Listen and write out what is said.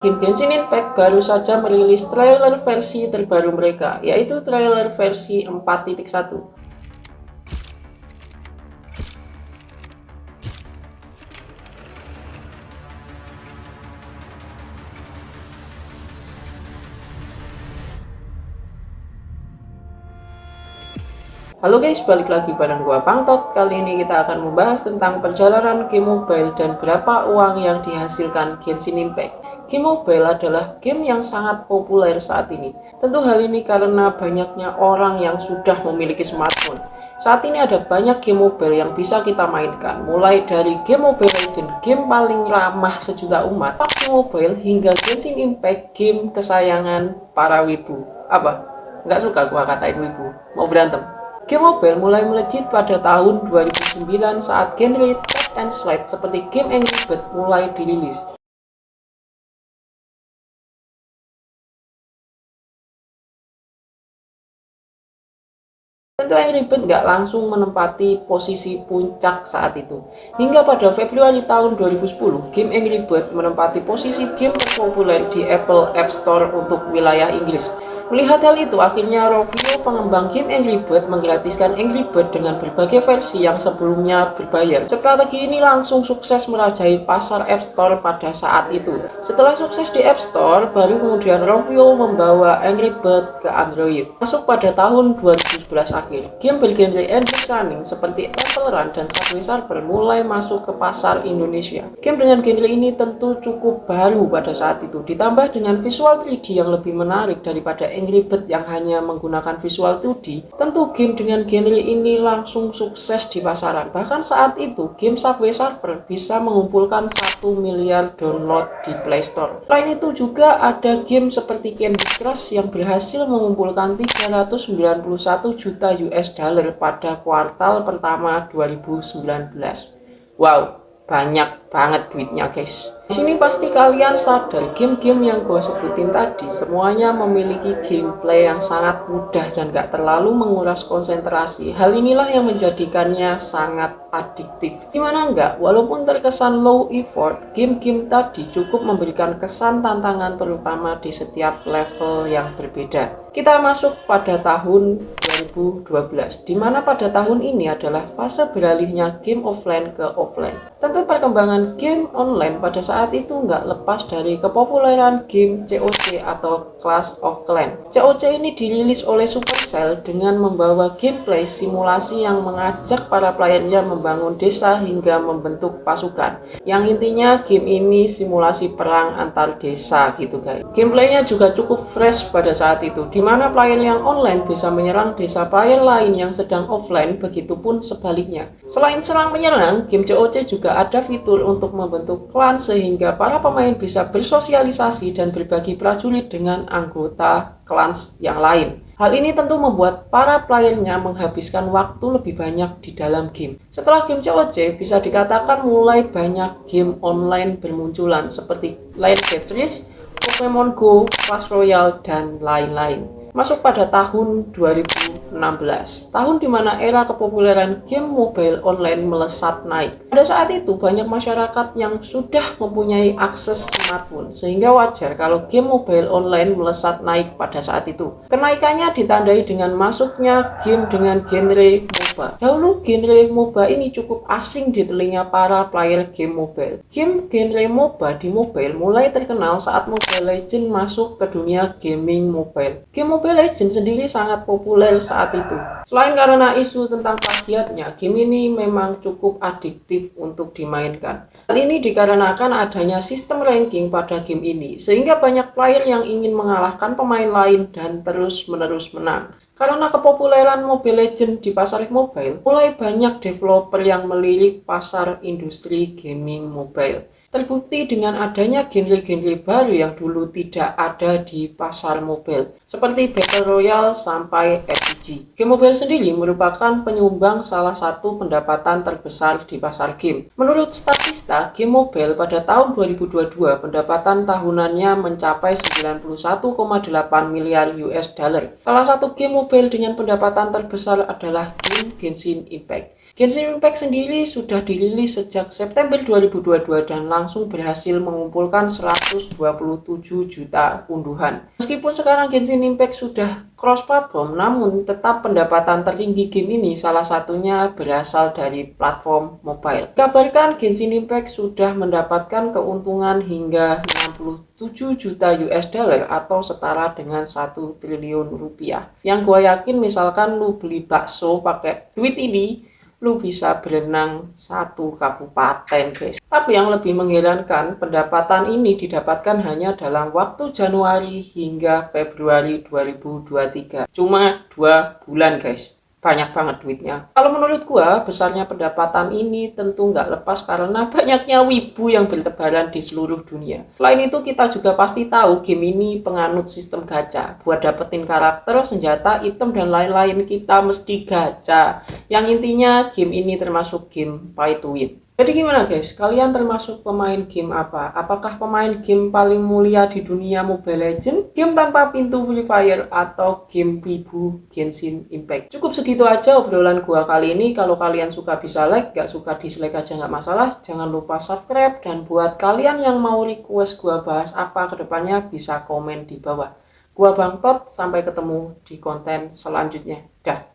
Game Genshin Impact baru saja merilis trailer versi terbaru mereka, yaitu trailer versi 4.1. Halo guys, balik lagi bareng gua Bang Tot. Kali ini kita akan membahas tentang perjalanan game mobile dan berapa uang yang dihasilkan Genshin Impact. Game mobile adalah game yang sangat populer saat ini. Tentu hal ini karena banyaknya orang yang sudah memiliki smartphone. Saat ini ada banyak game mobile yang bisa kita mainkan, mulai dari game Mobile Legends, game paling ramah sejuta umat, PUBG Mobile, hingga Genshin Impact, game kesayangan para wibu. Apa? Nggak suka gua katain wibu, mau berantem? Game mobile mulai melejit pada tahun 2009 saat genre tap and slide seperti game Angry Birds mulai dirilis. Tentu Angry Birds nggak langsung menempati posisi puncak saat itu. Hingga pada Februari tahun 2010, game Angry Birds menempati posisi game terpopuler di Apple App Store untuk wilayah Inggris. Melihat hal itu, akhirnya Rovio, pengembang game Angry Birds, menggratiskan Angry Birds dengan berbagai versi yang sebelumnya berbayar. Strategi ini langsung sukses merajai pasar App Store pada saat itu. Setelah sukses di App Store, baru kemudian Rovio membawa Angry Birds ke Android. Masuk pada tahun 2011 akhir, game bergenre endless running seperti Temple Run dan Subway Surfer mulai masuk ke pasar Indonesia. Game dengan genre ini tentu cukup baru pada saat itu, ditambah dengan visual 3D yang lebih menarik daripada Angry Birds yang hanya menggunakan visual 2D, tentu game dengan genre ini langsung sukses di pasaran. Bahkan saat itu, game Subway Surfer bisa mengumpulkan 1 miliar download di Play Store. Selain itu juga ada game seperti Candy Crush yang berhasil mengumpulkan 391 juta US dollar pada kuartal pertama 2019. Wow, banyak banget duitnya guys. Di sini pasti kalian sadar game-game yang gue sebutin tadi semuanya memiliki gameplay yang sangat mudah dan gak terlalu menguras konsentrasi. Hal inilah yang menjadikannya sangat adiktif. Gimana enggak? Walaupun terkesan low effort, game-game tadi cukup memberikan kesan tantangan terutama di setiap level yang berbeda. Kita masuk pada tahun 2012, di mana pada tahun ini adalah fase beralihnya game offline ke offline. Tentu perkembangan game online pada saat itu nggak lepas dari kepopuleran game COC atau Clash of Clans. COC ini dirilis oleh Supercell dengan membawa gameplay simulasi yang mengajak para playernya membangun desa hingga membentuk pasukan. Yang intinya game ini simulasi perang antar desa gitu guys. Gameplaynya juga cukup fresh pada saat itu, di mana player yang online bisa menyerang desa player lain yang sedang offline, begitupun sebaliknya. Selain serang menyerang, game COC juga ada fitur untuk membentuk klan sehingga para pemain bisa bersosialisasi dan berbagi prajurit dengan anggota klan yang lain. Hal ini tentu membuat para playernya menghabiskan waktu lebih banyak di dalam game. Setelah game COC, bisa dikatakan mulai banyak game online bermunculan seperti Light Tetris, Pokemon Go, Clash Royale, dan lain-lain. Masuk pada tahun 2016, tahun dimana era kepopuleran game mobile online melesat naik. Pada saat itu banyak masyarakat yang sudah mempunyai akses smartphone, sehingga wajar kalau game mobile online melesat naik pada saat itu. Kenaikannya ditandai dengan masuknya game dengan genre MOBA. Dahulu genre MOBA ini cukup asing di telinga para player game mobile. Game genre MOBA di mobile mulai terkenal saat Mobile Legends masuk ke dunia gaming mobile. Game Mobile Legends sendiri sangat populer saat itu. Selain karena isu tentang plagiatnya, game ini memang cukup adiktif untuk dimainkan. Hal ini dikarenakan adanya sistem ranking pada game ini, sehingga banyak player yang ingin mengalahkan pemain lain dan terus-menerus menang. Karena kepopuleran Mobile Legends di pasar mobile, mulai banyak developer yang melirik pasar industri gaming mobile. Terbukti dengan adanya genre-genre baru yang dulu tidak ada di pasar mobile, seperti Battle Royale sampai RPG. Game mobile sendiri merupakan penyumbang salah satu pendapatan terbesar di pasar game. Menurut statista, game mobile pada tahun 2022 pendapatan tahunannya mencapai 91,8 miliar US dollar. Salah satu game mobile dengan pendapatan terbesar adalah game Genshin Impact. Genshin Impact sendiri sudah dirilis sejak September 2022 dan langsung berhasil mengumpulkan 127 juta unduhan. Meskipun sekarang Genshin Impact sudah cross-platform, namun tetap pendapatan tertinggi game ini salah satunya berasal dari platform mobile. Kabarkan Genshin Impact sudah mendapatkan keuntungan hingga 67 juta US dollar atau setara dengan 1 triliun rupiah. Yang gue yakin misalkan lu beli bakso pakai duit ini, lu bisa berenang satu kabupaten, guys. Tapi yang lebih mengherankan, pendapatan ini didapatkan hanya dalam waktu Januari hingga Februari 2023. Cuma 2 bulan, guys. Banyak banget duitnya. Kalau menurut gua, besarnya pendapatan ini tentu nggak lepas karena banyaknya wibu yang bertebaran di seluruh dunia. Selain itu, kita juga pasti tahu game ini penganut sistem gacha. Buat dapetin karakter, senjata, item, dan lain-lain kita mesti gacha. Yang intinya, game ini termasuk game pay to win. Jadi gimana guys, kalian termasuk pemain game apa? Apakah pemain game paling mulia di dunia Mobile Legends, game tanpa pintu Free Fire, atau game wibu Genshin Impact? Cukup segitu aja obrolan gua kali ini. Kalau kalian suka bisa like, gak suka dislike aja gak masalah. Jangan lupa subscribe, dan buat kalian yang mau request gua bahas apa kedepannya bisa komen di bawah. Gua Bang Tot, sampai ketemu di konten selanjutnya. Dah.